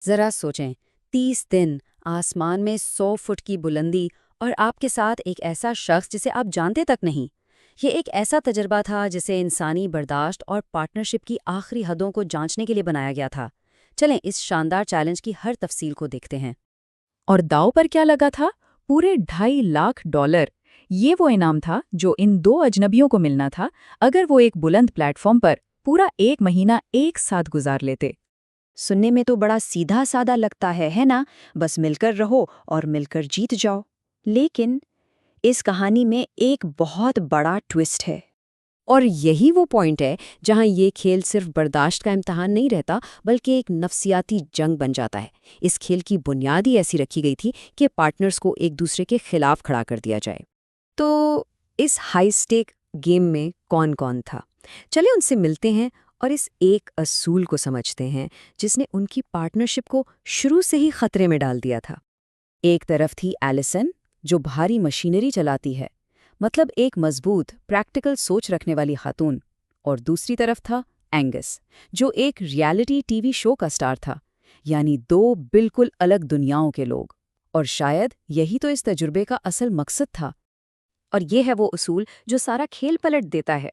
ذرا سوچیں، 30 دن، آسمان میں 100 فٹ کی بلندی، اور آپ کے ساتھ ایک ایسا شخص جسے آپ جانتے تک نہیں۔ یہ ایک ایسا تجربہ تھا جسے انسانی برداشت اور پارٹنرشپ کی آخری حدوں کو جانچنے کے لیے بنایا گیا تھا۔ چلیں اس شاندار چیلنج کی ہر تفصیل کو دیکھتے ہیں۔ اور داؤ پر کیا لگا تھا؟ پورے $2.5 لاکھ۔ یہ وہ انعام تھا جو ان دو اجنبیوں کو ملنا تھا اگر وہ ایک بلند پلیٹ فارم پر پورا 1 مہینہ ایک ساتھ گزار لیتے۔ سننے میں تو بڑا سیدھا سادہ لگتا ہے نا؟ بس مل کر رہو اور مل کر جیت جاؤ۔ لیکن اس کہانی میں ایک بہت بڑا ٹوسٹ ہے، اور یہی وہ پوائنٹ ہے جہاں یہ کھیل صرف برداشت کا امتحان نہیں رہتا بلکہ ایک نفسیاتی جنگ بن جاتا ہے۔ اس کھیل کی بنیاد ہی ایسی رکھی گئی تھی کہ پارٹنرز کو ایک دوسرے کے خلاف کھڑا کر دیا جائے۔ تو اس ہائی سٹیک گیم میں کون کون تھا؟ چلیں ان سے ملتے ہیں اور اس ایک اصول کو سمجھتے ہیں جس نے ان کی پارٹنرشپ کو شروع سے ہی خطرے میں ڈال دیا تھا۔ ایک طرف تھی ایلسن، جو بھاری مشینری چلاتی ہے، مطلب ایک مضبوط پریکٹیکل سوچ رکھنے والی خاتون، اور دوسری طرف تھا اینگس، جو ایک ریالٹی ٹی وی شو کا سٹار تھا، یعنی دو بالکل الگ دنیاؤں کے لوگ۔ اور شاید یہی تو اس تجربے کا اصل مقصد تھا۔ اور یہ ہے وہ اصول جو سارا کھیل پلٹ دیتا ہے۔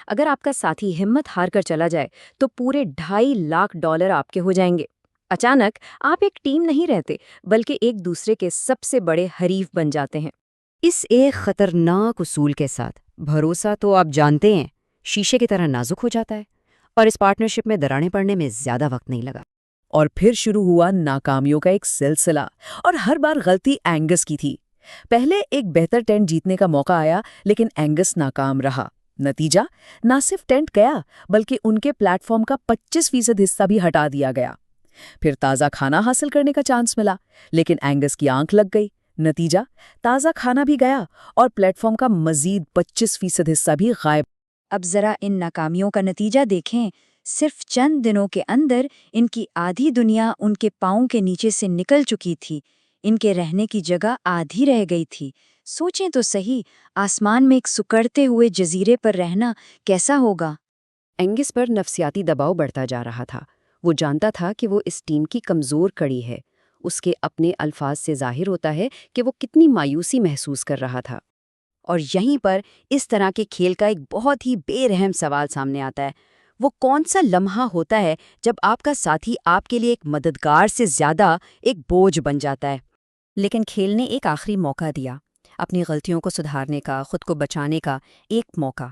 اگر آپ کا ساتھی ہمت ہار کر چلا جائے تو پورے $2.5 لاکھ آپ کے ہو جائیں گے۔ اچانک آپ ایک ٹیم نہیں رہتے بلکہ ایک دوسرے کے سب سے بڑے حریف بن جاتے ہیں۔ اس ایک خطرناک اصول کے ساتھ بھروسہ تو آپ جانتے ہیں شیشے کی طرح نازک ہو جاتا ہے، اور اس پارٹنرشپ میں دراڑیں پڑنے میں زیادہ وقت نہیں لگا۔ اور پھر شروع ہوا ناکامیوں کا ایک سلسلہ، اور ہر بار غلطی اینگس کی تھی۔ پہلے ایک بہتر ٹینٹ جیتنے کا موقع آیا لیکن اینگس ناکام رہا۔ نتیجہ، نہ صرف ٹینٹ گیا بلکہ ان کے پلیٹ فارم کا 25% حصہ بھی ہٹا دیا گیا۔ پھر تازہ کھانا حاصل کرنے کا چانس ملا لیکن اینگس کی آنکھ لگ گئی۔ نتیجہ، تازہ کھانا بھی گیا اور پلیٹ فارم کا مزید 25% حصہ بھی غائب۔ اب ذرا ان ناکامیوں کا نتیجہ دیکھیں۔ صرف چند دنوں کے اندر ان کی آدھی دنیا ان کے پاؤں کے نیچے سے نکل چکی تھی۔ ان کے رہنے کی جگہ آدھی رہ گئی تھی۔ سوچیں تو صحیح، آسمان میں ایک سکڑتے ہوئے جزیرے پر رہنا کیسا ہوگا؟ اینگس پر نفسیاتی دباؤ بڑھتا جا رہا تھا۔ وہ جانتا تھا کہ وہ اس ٹیم کی کمزور کڑی ہے۔ اس کے اپنے الفاظ سے ظاہر ہوتا ہے کہ وہ کتنی مایوسی محسوس کر رہا تھا۔ اور یہیں پر اس طرح کے کھیل کا ایک بہت ہی بے رحم سوال سامنے آتا ہے۔ وہ کون سا لمحہ ہوتا ہے جب آپ کا ساتھی آپ کے لیے ایک مددگار سے زیادہ ایک بوجھ بن جاتا ہے؟ لیکن کھیل نے ایک آخری موقع دیا، اپنی غلطیوں کو سدھارنے کا، خود کو بچانے کا ایک موقع۔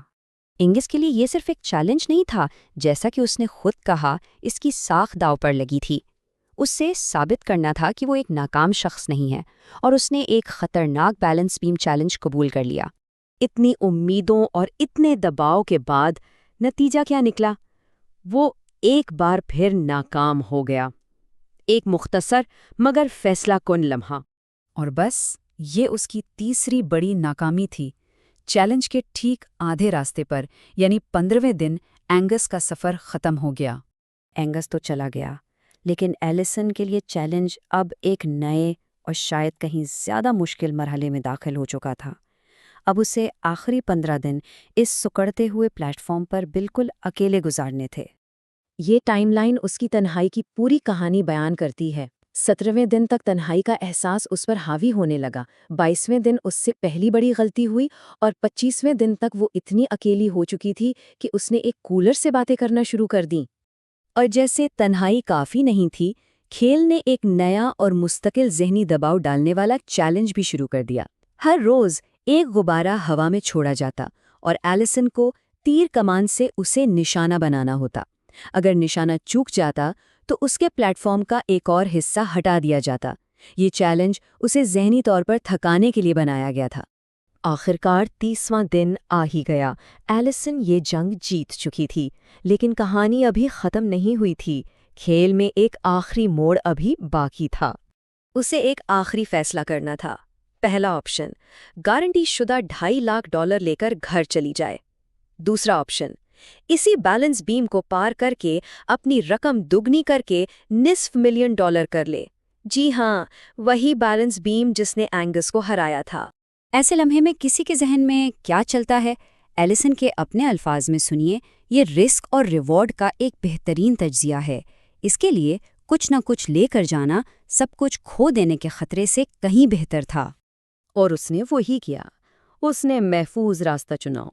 اینگس کے لیے یہ صرف ایک چیلنج نہیں تھا، جیسا کہ اس نے خود کہا، اس کی ساکھ داؤ پر لگی تھی۔ اس سے ثابت کرنا تھا کہ وہ ایک ناکام شخص نہیں ہے، اور اس نے ایک خطرناک بیلنس بیم چیلنج قبول کر لیا۔ اتنی امیدوں اور اتنے دباؤ کے بعد نتیجہ کیا نکلا؟ وہ ایک بار پھر ناکام ہو گیا۔ ایک مختصر مگر فیصلہ کن لمحہ۔ اور بس یہ اس کی تیسری بڑی ناکامی تھی۔ چیلنج کے ٹھیک آدھے راستے پر، یعنی 15ویں دن، اینگس کا سفر ختم ہو گیا۔ اینگس تو چلا گیا، لیکن ایلسن کے لیے چیلنج اب ایک نئے اور شاید کہیں زیادہ مشکل مرحلے میں داخل ہو چکا تھا۔ اب اسے آخری 15 دن اس سکڑتے ہوئے پلیٹ فارم پر بالکل اکیلے گزارنے تھے۔ یہ ٹائم لائن اس کی تنہائی کی پوری کہانی بیان کرتی ہے۔ 17ویں دن تک تنہائی کا احساس اس پر حاوی ہونے لگا۔ 22ویں دن اس سے پہلی بڑی غلطی ہوئی، اور 25ویں دن تک وہ اتنی اکیلی ہو چکی تھی کہ اس نے ایک کولر سے باتیں کرنا شروع کر دیں۔ اور جیسے تنہائی کافی نہیں تھی، کھیل نے ایک نیا اور مستقل ذہنی دباؤ ڈالنے والا چیلنج بھی شروع کر دیا۔ ہر روز ایک غبارہ ہوا میں چھوڑا جاتا اور ایلسن کو تیر کمان سے اسے نشانہ بنانا ہوتا۔ اگر نشانہ چوک جاتا تو اس کے پلیٹ فارم کا ایک اور حصہ ہٹا دیا جاتا۔ یہ چیلنج اسے ذہنی طور پر تھکانے کے لیے بنایا گیا تھا۔ آخرکار 30واں دن آ ہی گیا۔ ایلسن یہ جنگ جیت چکی تھی، لیکن کہانی ابھی ختم نہیں ہوئی تھی۔ کھیل میں ایک آخری موڑ ابھی باقی تھا۔ اسے ایک آخری فیصلہ کرنا تھا۔ پہلا آپشن، گارنٹی شدہ $2.5 لاکھ لے کر گھر چلی جائے۔ دوسرا آپشن، اسی بیلنس بیم کو پار کر کے اپنی رقم دگنی کر کے $250,000 کر لے۔ جی ہاں، وہی بیلنس بیم جس نے اینگس کو ہرایا تھا۔ ایسے لمحے میں کسی کے ذہن میں کیا چلتا ہے؟ ایلسن کے اپنے الفاظ میں سنیے۔ یہ رسک اور ریوارڈ کا ایک بہترین تجزیہ ہے۔ اس کے لیے کچھ نہ کچھ لے کر جانا سب کچھ کھو دینے کے خطرے سے کہیں بہتر تھا۔ اور اس نے وہی کیا۔ اس نے محفوظ راستہ چنا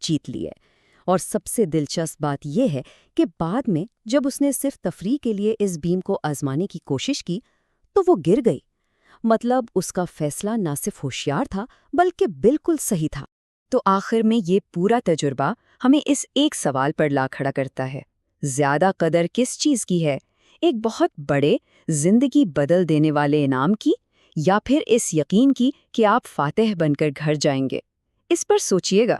جیت لیے۔ اور سب سے دلچسپ بات یہ ہے کہ بعد میں جب اس نے صرف تفریح کے لیے اس بیم کو آزمانے کی کوشش کی تو وہ گر گئی۔ مطلب اس کا فیصلہ نہ صرف ہوشیار تھا بلکہ بالکل صحیح تھا۔ تو آخر میں یہ پورا تجربہ ہمیں اس ایک سوال پر لا کھڑا کرتا ہے، زیادہ قدر کس چیز کی ہے؟ ایک بہت بڑے، زندگی بدل دینے والے انعام کی، یا پھر اس یقین کی کہ آپ فاتح بن کر گھر جائیں گے؟ اس پر سوچئے گا۔